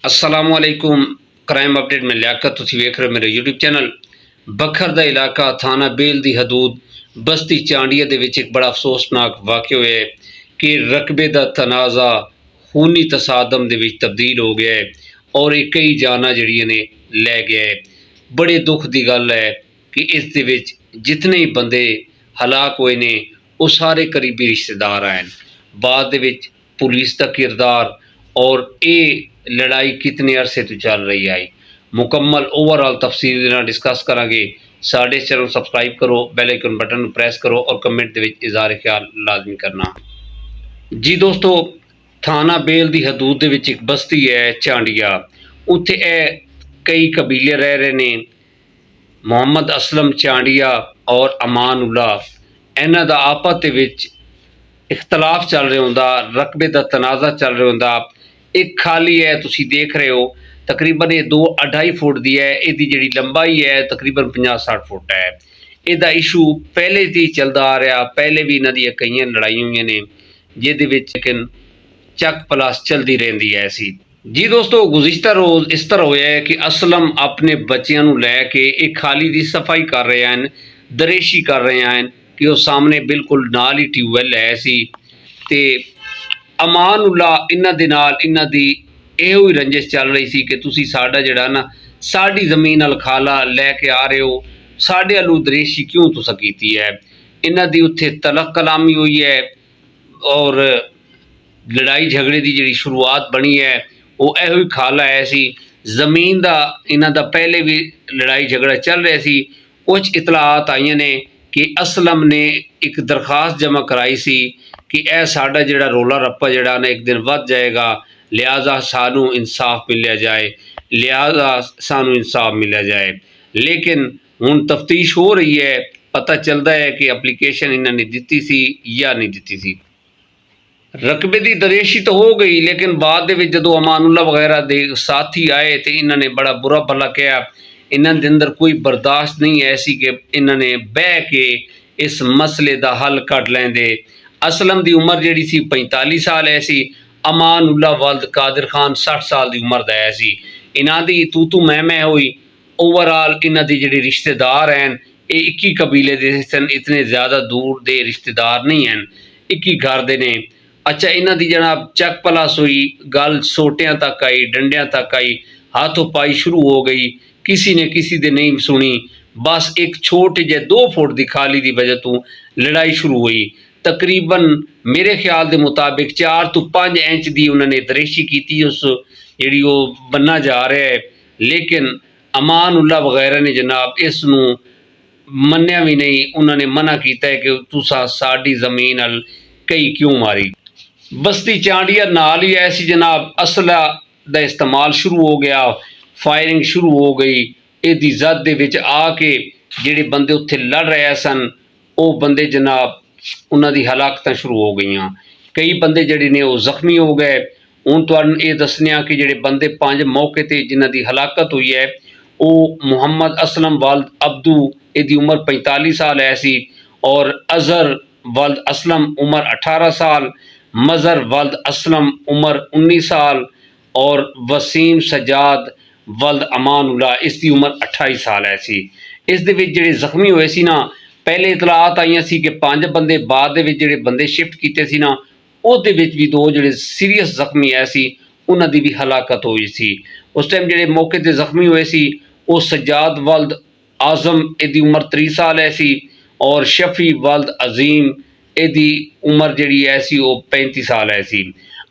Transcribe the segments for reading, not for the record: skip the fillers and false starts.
असलामुअलैकुम crime update में लियाकत तुसीं वेख रहे हो मेरे यूट्यूब चैनल। बखर दा इलाका थाना बेल दी हदूद बस्ती चांडिया दे विच एक बड़ा अफसोसनाक वाक़या होया है कि रकबे दा तनाज़ा खूनी तसादम दे विच तब्दील हो गया है और ये कई जाना जड़ियां ने लै गया है। बड़े दुख की गल है कि इस दे विच जितने ही बंदे हलाक होए ने वो सारे करीबी रिश्तेदार आए। बाद दे विच पुलिस का किरदार और ये लड़ाई कितने अरसे तो चल रही आई, मुकम्मल ओवरऑल तफसील डिस्कस करांगे। साढ़े चैनल सबसक्राइब करो, बेल आइकन बटन प्रेस करो और कमेंट दे विच इज़हार ख्याल लाजमी करना। जी दोस्तों, थाना बेल दी हदूद दे विच एक बस्ती है चांडिया, उत्थे कई कबीले रह रहे ने। मोहम्मद असलम चांडिया और अमान उल्ला, इन्हां दा आपस दे विच इख्तलाफ चल रहा होंदा, रकबे का तनाज़ा चल रहा होंदा। एक खाली है, तुसी देख रहे हो, तकरीबन ये 2-2.5 फुट की है, इसकी जी लंबाई है तकरीबन 50-60 फुट है। इसका इशू पहले से चलता आ रहा, पहले भी इन्हों कई लड़ाई हुई ने जिहदे विच लेकिन चक पलास चलती रही है ऐसी। जी दोस्तों, गुज़िश्ता रोज़ इस तरह होया है कि असलम अपने बच्चों को लैके एक खाली की सफाई कर रहे हैं, दरेशी कर रहे हैं कि वो सामने बिल्कुल नाल ही ट्यूबवैल है सी। ते अमान उल्ला इन्हां दी इहो ही रंजिश चल रही सी कि तुसी साडा जिहड़ा ना साडी ज़मीन अल खाला लैके आ रहे हो, साडे अलू दरेशी क्यों तुसा कीती है। इन्हां दी उत्थे तलक कलामी हुई है और लड़ाई झगड़े की जी शुरुआत बनी है वो इहो ही खाला है सी। जमीन का इन्हां दा पहले भी लड़ाई झगड़ा चल रहा सी। कुछ इतलात आई ने कि असलम ने एक दरखास्त जमा कराई सी कि यह साडा जिहड़ा रोला रप्पा जिहड़ा ना एक दिन वध जाएगा, लिहाजा सानू इंसाफ मिलिया जाए, जाए। लेकिन हुण तफ्तीश हो रही है, पता चलता है कि एप्लीकेशन इन्होंने दी सी या नहीं दी सी। रकबे की दरेशी तो हो गई, लेकिन बाद जो अमानुल्ला वगैरह दे साथी आए तो इन्होंने बड़ा बुरा भला कहा। इन्हों के अंदर कोई बर्दाश्त नहीं ऐसी कि इन्होंने बह के इस मसले का हल कढ़ लेंदे। असलम की उम्र जी सी 45 साल ऐसी, अमानुल्ला वल्द कादिर खान 60 साल की उम्र का है सी। इन्हों की तू मैं हुई। ओवरऑल इन्हों की जी रिश्तेदार हैं ये एक ही कबीले के सन, इतने ज़्यादा दूर के रिश्तेदार नहीं हैं, एक ही घर के ने। अच्छा, इन्हों की जनाब चक पलास हुई, गल सोटियां तक आई, डंडियां तक आई, हाथों पाई शुरू हो गई। किसी ने किसी दे नहीं सुनी, बस एक छोटे जे 2 फुट की खाली की वजह तो लड़ाई शुरू हुई। तकरीबन मेरे ख्याल के मुताबिक 4 तो 5 इंच की उन्होंने दरेशी की उस जी बनना जा रहा है। लेकिन अमान उल्ला वगैरह ने जनाब इस मन्निया भी नहीं, उन्होंने मना किया है कि तुसा साडी जमीन अल कई क्यों मारी। बस्ती चांडिया नाल ही ऐसी जनाब असला का इस्तेमाल शुरू हो गया, फायरिंग शुरू हो गई। इसकी जद दे विच आके जिहड़े बंदे उत्थे लड़ रहे सन वो बंदे जनाब उन्होंने हलाकत शुरू हो गई। कई बंदे जिहड़े ने वो जख्मी हो गए। हुण तुहानूं ये दसने कि जिहड़े बंदे 5 मौके ते जिन्हां दी हलाकत हुई है वो मुहम्मद असलम वल्द अब्दू, इसकी उम्र 45 साल है सी, और अजहर वल्द असलम उम्र 18 साल, मज़र वल्द असलम उम्र 19 साल और वसीम सजाद वल्द अमान उल्ला इसकी उम्र 28 साल है सी। इस दे विच जिहड़े जख्मी होए सी ना, पहले इतलात आई सी कि 5 बंदे, बाद दे विच जिहड़े बंदे शिफ्ट कीते सी ना उहदे विच भी 2 जिहड़े सीरीयस जख्मी है सी, उन्हां दी भी हलाकत हुई सी। उस टाइम जिहड़े मौके ते जख्मी हुए सी वो सजाद वल्द आजम, इसकी उम्र 30 साल है सी, और शफी वल्द अजीम, इसकी उम्र जी है सी वो 35 साल है सी।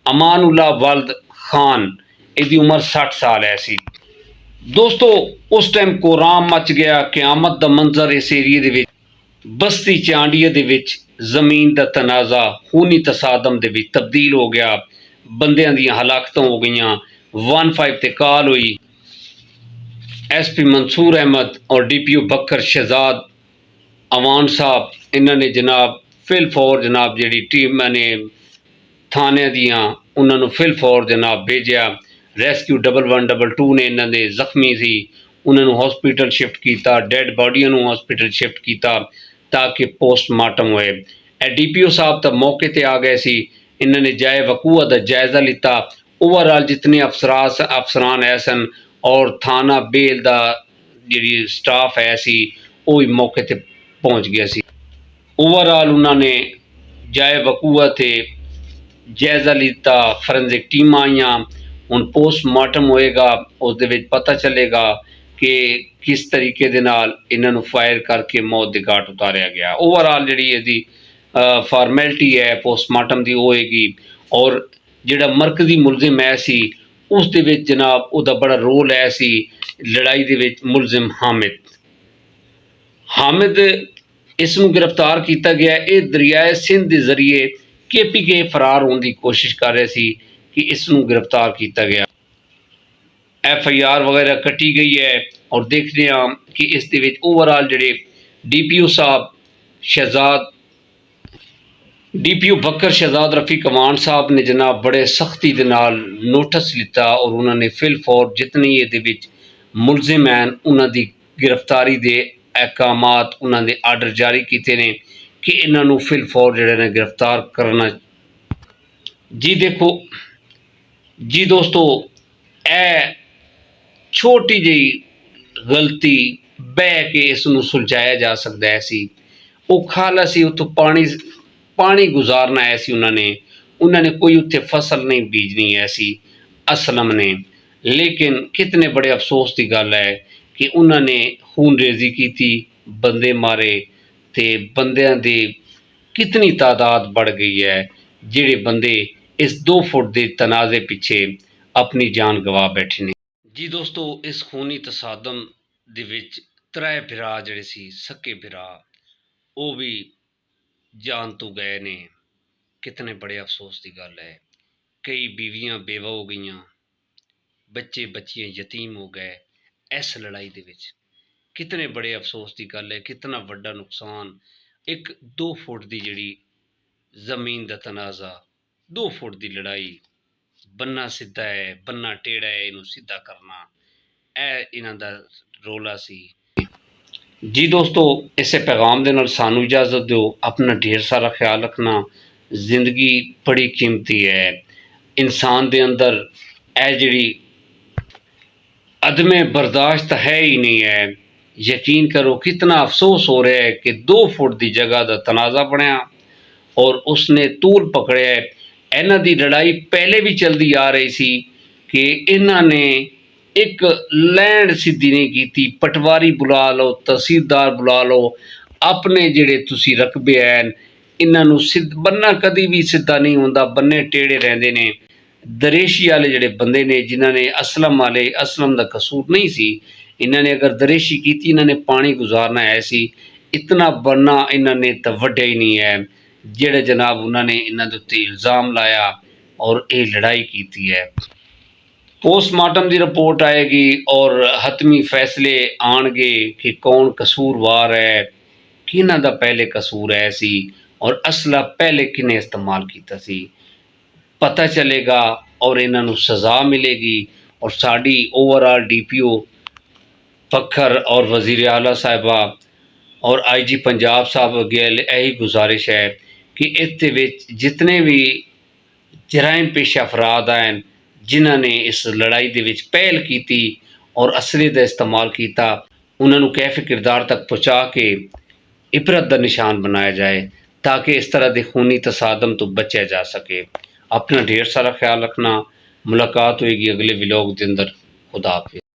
अमान उल्ला वल्द खान, इसकी उम्र 60 साल है सी। दोस्तों, उस टाइम कोराम मच गया, क्यामत का मंजर इस एरिए दे विच, बस्ती चांडिया दे विच जमीन का तनाज़ा खूनी तसादम दे विच तब्दील हो गया। बंदियां दी हलाकत हो गई। 15 ते कॉल हुई। SP मंसूर अहमद और DPO बकर शहजाद अवान साहब, इन्होंने जनाब फिल फौर जनाब जी टीम ने थाने दियाँ उन्होंने फिल फौर जनाब भेजा। रेस्क्यू 1122 ने इन्होंने जख्मी सी उन्होंने हॉस्पिटल शिफ्ट किया, डेड बॉडियों को हॉस्पिटल शिफ्ट किया ताकि पोस्टमार्टम होए। DPO साहब तो मौके पर आ गए सी, इन्होंने जाए वकूआ का जायज़ा लिता। ओवरऑल जितने अफसरान है सन और थाना बेल का जी स्टाफ है सी वो भी मौके पर पहुँच गया सी। ओवरऑल उन्होंने जाए वकूआ थे जायजा लिता, फरेंसिक टीम आईयां, हुण पोस्टमार्टम होएगा, उस दे विच पता चलेगा कि किस तरीके दे नाल इन्हां नूं फायर करके मौत दे घाट उतारिया गया। ओवरऑल जिहड़ी इहदी फॉर्मैलिटी है पोस्टमार्टम दी होएगी और जिहड़ा मरकजी मुलजिम है सी उस दे विच जनाब उहदा बड़ा रोल है सी लड़ाई दे विच मुलजिम हामिद इस नूं गिरफ्तार किया गया। ये दरियाए सिंध के जरिए KPK फरार होने की कोशिश कर रहे थे कि इस नूं गिरफ्तार किया गया। FIR वगैरह कटी गई है और देखते हैं कि इस दे विच ओवरऑल जिहड़े DPO साहब DPO बकर शहजाद रफ़ी कमान साहब ने जनाब बड़े सख्ती दे नाल नोटिस लिता और उन्होंने फिल फौर जितने ये विच मुलजिम हैं उन्हों की गिरफ्तारी दे अहकामात उन्होंने आर्डर जारी किए ने कि इन्हों फिल फौर जिहड़े ने गिरफ्तार करना। जी देखो जी दोस्तों, ए छोटी जी गलती बह के इसनूं सुलझाया जा सकता है सी। वो खाला सी उतो पानी गुजारना है सी उन्होंने कोई उत्थे फसल नहीं बीजनी है सी असलम ने। लेकिन कितने बड़े अफसोस की गल है कि उन्होंने खून रेजी की थी, बंदे मारे ते बंदियां दी कितनी तादाद बढ़ गई है जिहड़े बंदे इस 2 फुट के तनाजे पिछे अपनी जान गवा बैठे ने। जी दोस्तों, इस खूनी तसादम दे विच 3 भरा जिहड़े सी सक्के भरा वो भी जान तो गए ने। कितने बड़े अफसोस की गल है। कई बीवियां बेवा हो गई, बच्चे बच्चियां यतीम हो गए इस लड़ाई दे विच। कितने बड़े अफसोस की गल है, कितना वड्डा नुकसान। एक 2 फुट की जिहड़ी जमीन का तनाजा, 2 फुट की लड़ाई, बन्ना सीधा है बन्ना टेढ़ा है, इनू सीधा करना इन्हां दा रोला सी। जी दोस्तों, इसे पैगाम दे नाल सानू इजाजत दो। अपना ढेर सारा ख्याल रखना। जिंदगी बड़ी कीमती है। इंसान दे अंदर ए जिहड़ी अदमे बर्दाश्त है ही नहीं है। यकीन करो कितना अफसोस हो रहा है कि 2 फुट की जगह का तनाज़ा बनया और उसने तूल पकड़िया है। इन्हां दी लड़ाई पहले भी चलती आ रही सी कि इन्हां ने एक लैंड सीधी नहीं की। पटवारी बुला लो, तहसीलदार बुला लो, अपने जिहड़े तुसी रकबे हैं इन्हां नूं बन्ना कदी भी सीधा नहीं होंदा, बन्ने टेढ़े रहिंदे ने। दरेशी वाले जिहड़े बंदे ने जिन्होंने असलम का कसूर नहीं सी, इन्होंने अगर दरेशी की इन्होंने पानी गुजारना है सी। इतना बन्ना इन्होंने तो वड्ढिया ही नहीं है जिहड़े जनाब उन्होंने इन्हां दे उत्ते इल्ज़ाम लाया और ये लड़ाई की है। पोस्टमार्टम की रिपोर्ट आएगी और हतमी फैसले आएंगे कि कौन कसूरवार है, किन्हां दा पहले कसूर है सी और असला पहले किन्हें इस्तेमाल किया सी, पता चलेगा और इन्हों सज़ा मिलेगी। और साड़ी ओवरऑल DPO फखर और वज़ीर आला साहिबा और IG पंजाब साहब अगे यही गुजारिश है कि इस जितने भी जराइम पेश अफराद हैं जिन्होंने इस लड़ाई दे विच पहल की और असले का इस्तेमाल किया, उन्होंने कैफ किरदार तक पहुँचा के इबरत का निशान बनाया जाए ताकि इस तरह के खूनी तसादम तो बचा जा सके। अपना ढेर सारा ख्याल रखना। मुलाकात होगी अगले व्लॉग के अंदर। खुदा हाफिज़।